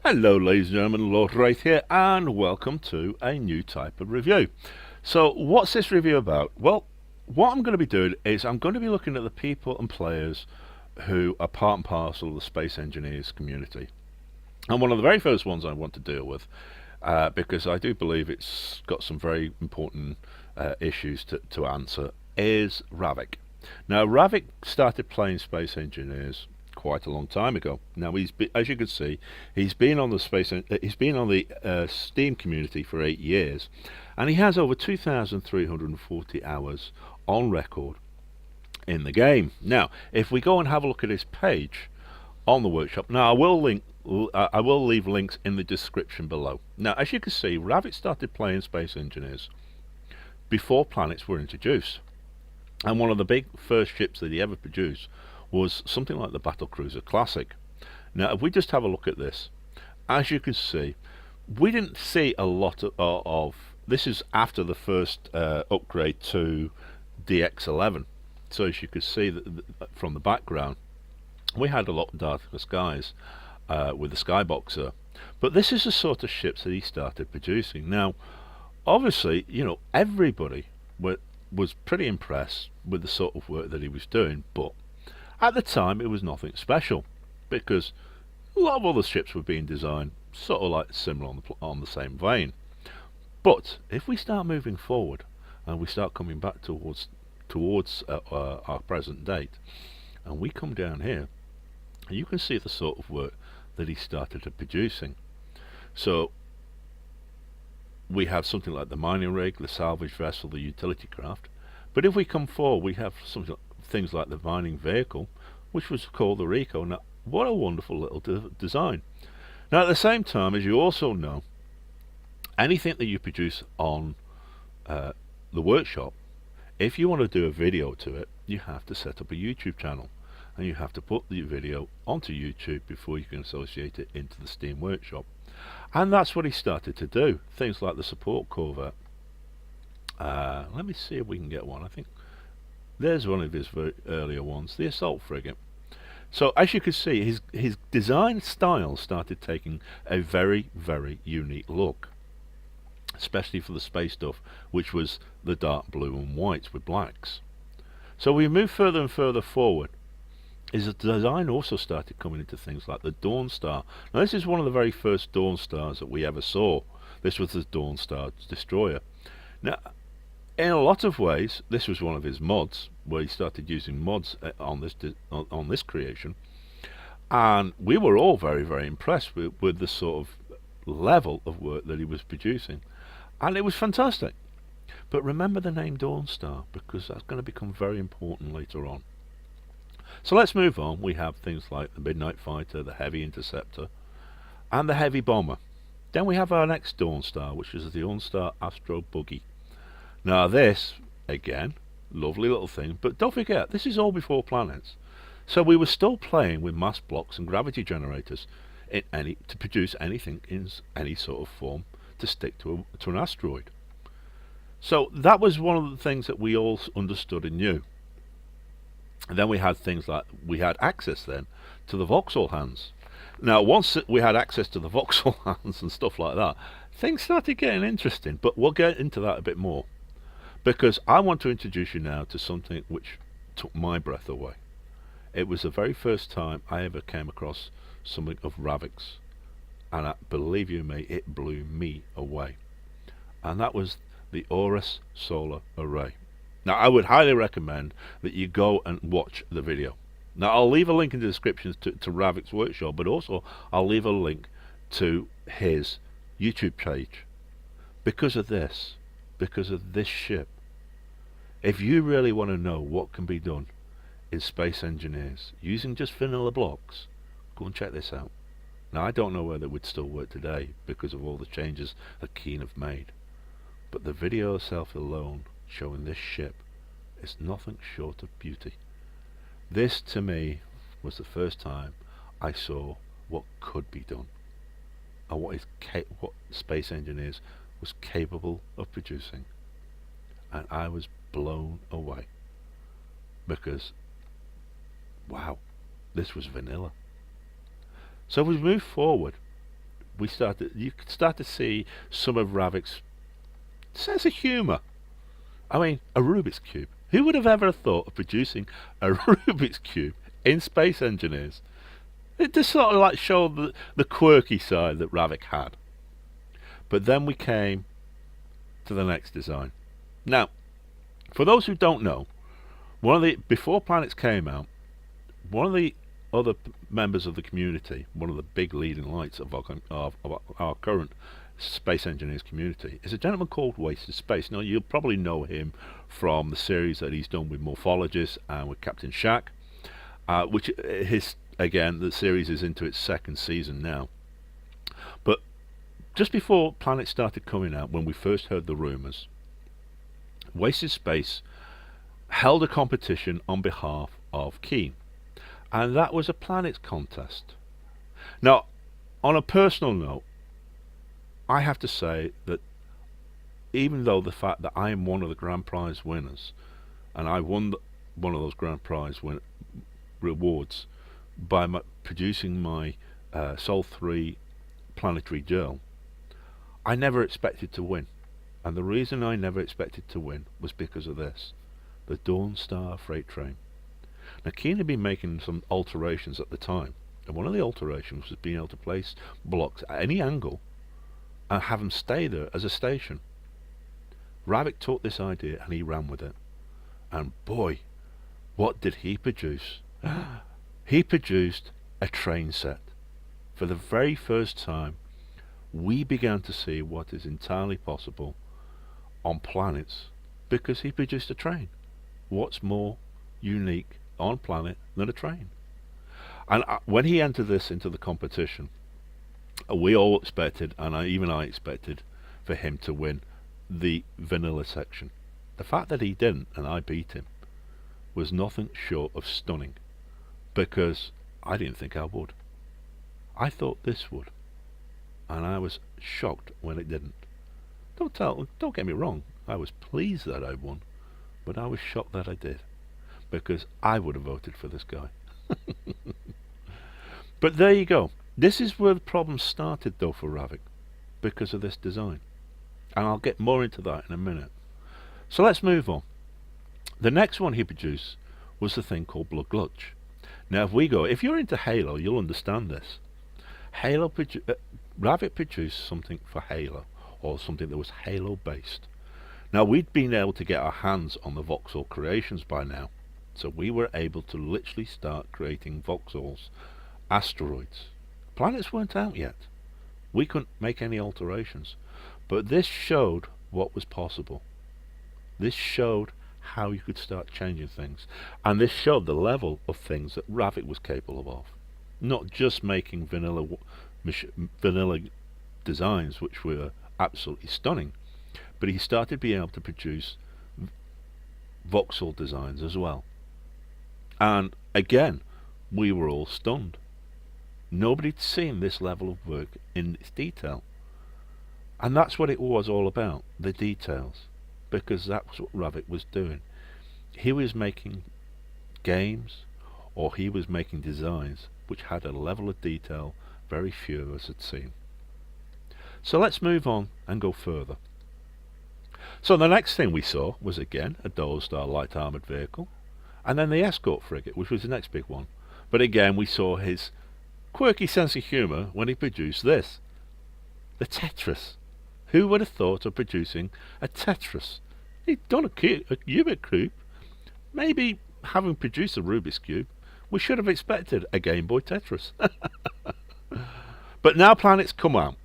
Hello ladies and gentlemen, Lord Wraith here, and welcome to a new type of review. So what's this review about? Well, what I'm going to be doing is I'm going to be looking at the people and players who are part and parcel of the Space Engineers community. And one of the very first ones I want to deal with, because I do believe it's got some very important issues to answer, is Ravric. Now Ravric started playing Space Engineers quite a long time ago. Now as you can see, he's been on the Steam community for 8 years, and he has over 2,340 hours on record in the game. Now, if we go and have a look at his page on the workshop, now I will leave links in the description below. Now, as you can see, Ravric started playing Space Engineers before planets were introduced, and one of the big first ships that he ever produced was something like the Battlecruiser Classic. Now, if we just have a look at this, as you can see, we didn't see a lot of this is after the first upgrade to DX11. So as you can see from the background, we had a lot of darker skies with the Skyboxer. But this is the sort of ships that he started producing. Now, obviously, everybody was pretty impressed with the sort of work that he was doing, but at the time it was nothing special, because a lot of other ships were being designed sort of like similar on the same vein. But if we start moving forward and we start coming back towards our present date, and we come down here, you can see the sort of work that he started producing. So we have something like the mining rig, the salvage vessel, the utility craft. But if we come forward, we have things like the mining vehicle, which was called the Rico. Now, what a wonderful little design. Now, at the same time, as you also know, anything that you produce on the workshop, if you want to do a video to it, you have to set up a YouTube channel, and you have to put the video onto YouTube before you can associate it into the Steam workshop. And that's what he started to do. Things like the support corvette. Let me see if we can get one. I think there's one of his very earlier ones, the assault frigate. So as you can see, his design style started taking a very, very unique look, especially for the space stuff, which was the dark blue and whites with blacks. So we move further and further forward. His design also started coming into things like the Dawn Star. Now, this is one of the very first Dawn Stars that we ever saw. This was the Dawn Star destroyer. Now, in a lot of ways, this was one of his mods, where he started using mods on this creation, and we were all very, very impressed with the sort of level of work that he was producing, and it was fantastic. But remember the name Dawn Star, because that's going to become very important later on. So let's move on. We have things like the Midnight Fighter, the Heavy Interceptor, and the Heavy Bomber. Then we have our next Dawn Star, which is the Dawn Star Astro Buggy. Now this, again, lovely little thing, but don't forget, this is all before planets. So we were still playing with mass blocks and gravity generators to produce anything in any sort of form to stick to an asteroid. So that was one of the things that we all understood and knew. And then we had things like, we had access then to the Vauxhall hands. Now, once we had access to the Vauxhall hands and stuff like that, things started getting interesting, but we'll get into that a bit more, because I want to introduce you now to something which took my breath away. It was the very first time I ever came across something of Ravric's, and believe you me, it blew me away. And that was the Aurus Solar Array. Now, I would highly recommend that you go and watch the video. Now, I'll leave a link in the description to Ravric's workshop, but also I'll leave a link to his YouTube page. Because of this ship. If you really want to know what can be done in Space Engineers using just vanilla blocks, go and check this out. Now, I don't know whether it would still work today because of all the changes that Keen have made, but the video itself alone showing this ship is nothing short of beauty. This, to me, was the first time I saw what could be done, and what Space Engineers was capable of producing. And I was blown away, because wow, this was vanilla. So we move forward, you could start to see some of Ravic's sense of humour. I mean, a Rubik's Cube. Who would have ever thought of producing a Rubik's Cube in Space Engineers? It just sort of like showed the quirky side that Ravric had. But then we came to the next design. Now, for those who don't know, before Planets came out, one of the other members of the community, one of the big leading lights of our current Space Engineers community, is a gentleman called Wasted Space. Now, you'll probably know him from the series that he's done with Morphologists and with Captain Shack, which again, the series is into its second season now. But just before Planet started coming out, when we first heard the rumours, Wasted Space held a competition on behalf of Keen, and that was a Planets contest. Now, on a personal note, I have to say that even though the fact that I am one of the grand prize winners, and I won one of those grand prize rewards by producing my Sol 3 planetary journal, I never expected to win. And the reason I never expected to win was because of this, the Dawn Star freight train. Now, Keen had been making some alterations at the time, and one of the alterations was being able to place blocks at any angle and have them stay there as a station. Ravric took this idea and he ran with it. And boy, what did he produce? He produced a train set. For the very first time, we began to see what is entirely possible on planets because he produced a train. What's more unique on planet than a train? And when he entered this into the competition, we all expected, and even I expected, for him to win the vanilla section. The fact that he didn't and I beat him was nothing short of stunning, because I didn't think I would. I thought this would, and I was shocked when it didn't. Don't get me wrong, I was pleased that I won, but I was shocked that I did, because I would have voted for this guy. But there you go. This is where the problem started though for Ravric, because of this design, and I'll get more into that in a minute. So let's move on. The next one he produced was the thing called Blood Glutch. Now if you're into Halo, you'll understand this. Ravric produced something for Halo, or something that was Halo based. Now, we'd been able to get our hands on the voxel creations by now, so we were able to literally start creating voxels, asteroids. Planets weren't out yet. We couldn't make any alterations, but this showed what was possible. This showed how you could start changing things, and this showed the level of things that Ravric was capable of. Not just making vanilla designs, which were absolutely stunning, but he started being able to produce voxel designs as well. And again, we were all stunned. Nobody'd seen this level of work in its detail. And that's what it was all about, the details, because that's what Ravric was doing. He was making games, or he was making designs which had a level of detail very few of us had seen. So let's move on and go further. So the next thing we saw was again a Dawn Star light armoured vehicle, and then the escort frigate, which was the next big one. But again we saw his quirky sense of humour when he produced this, the Tetris. Who would have thought of producing a Tetris? He'd done a Rubik's Cube. Maybe having produced a Rubik's Cube, we should have expected a Game Boy Tetris. But now planets come out,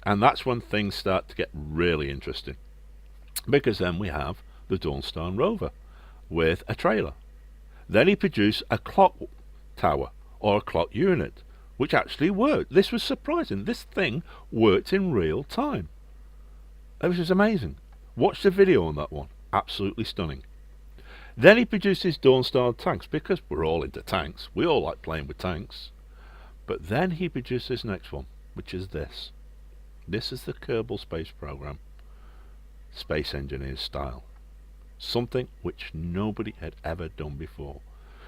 and that's when things start to get really interesting, because then we have the Dawn Star rover with a trailer. Then he produced a clock tower, or a clock unit, which actually worked. This was surprising. This thing worked in real time. This was amazing. Watch the video on that one. Absolutely stunning. Then he produced his Dawn Star tanks, because we're all into tanks. We all like playing with tanks. But then he produced this next one, which is this. This is the Kerbal Space Program, Space Engineers style. Something which nobody had ever done before.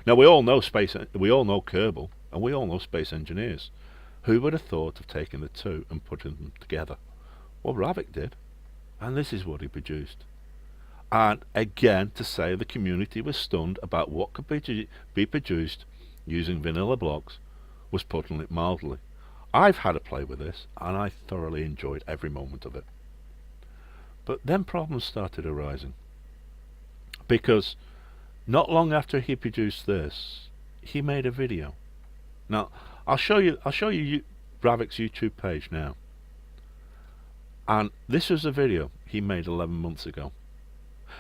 Now we all know Kerbal, and we all know Space Engineers. Who would have thought of taking the two and putting them together? Well, Ravric did, and this is what he produced. And again, to say the community was stunned about what could be produced using vanilla blocks was putting it mildly. I've had a play with this, and I thoroughly enjoyed every moment of it. But then problems started arising, because not long after he produced this, he made a video. Now, I'll show you Ravric's YouTube page now. And this was a video he made 11 months ago.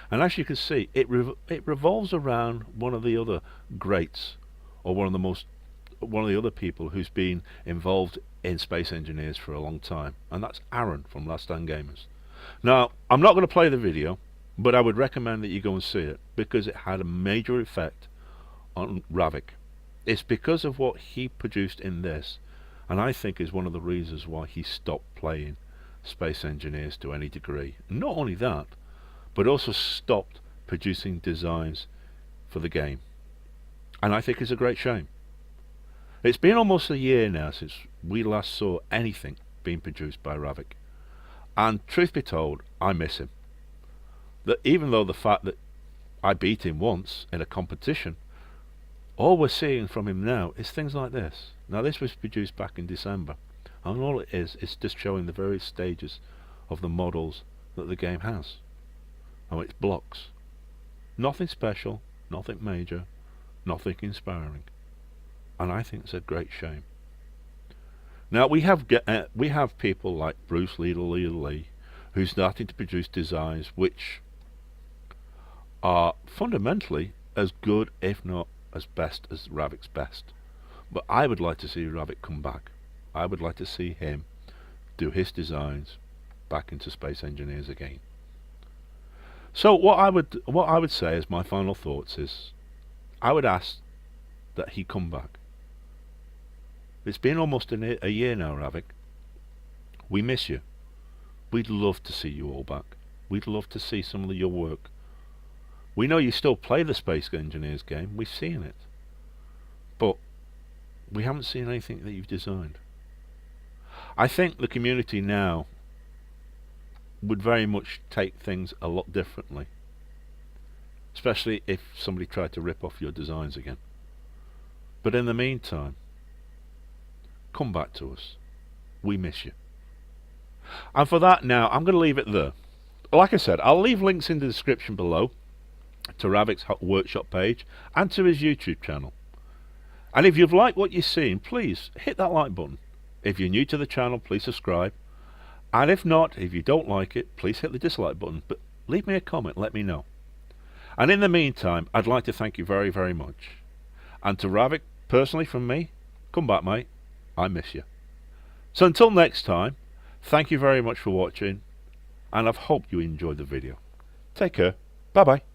And as you can see, it revolves around one of the other greats, or one of the other people who's been involved in Space Engineers for a long time, and that's Aaron from Last Stand Gamers. Now, I'm not going to play the video, but I would recommend that you go and see it, because it had a major effect on Ravric. It's because of what he produced in this, and I think is one of the reasons why he stopped playing Space Engineers to any degree. And not only that, but also stopped producing designs for the game. And I think it's a great shame. It's been almost a year now since we last saw anything being produced by Ravric. And truth be told, I miss him. That even though the fact that I beat him once in a competition, all we're seeing from him now is things like this. Now, this was produced back in December, and all it is just showing the various stages of the models that the game has. Oh, it's blocks. Nothing special, nothing major, nothing inspiring. And I think it's a great shame. Now, we have people like Bruce Lee, who's starting to produce designs which are fundamentally as good, if not as best as Ravric's best. But I would like to see Ravric come back. I would like to see him do his designs back into Space Engineers again. So what I would say as my final thoughts is, I would ask that he come back. It's been almost a year now, Ravric. We miss you. We'd love to see you all back. We'd love to see some of your work. We know you still play the Space Engineers game. We've seen it. But we haven't seen anything that you've designed. I think the community now would very much take things a lot differently, especially if somebody tried to rip off your designs again. But in the meantime, come back to us. We miss you. And for that now, I'm going to leave it there. Like I said, I'll leave links in the description below to Ravric's workshop page and to his YouTube channel. And if you've liked what you've seen, please hit that like button. If you're new to the channel, please subscribe. And if not, if you don't like it, please hit the dislike button. But leave me a comment, let me know. And in the meantime, I'd like to thank you very, very much. And to Ravric, personally from me, come back, mate. I miss you. So until next time, thank you very much for watching, and I hope you enjoyed the video. Take care. Bye bye.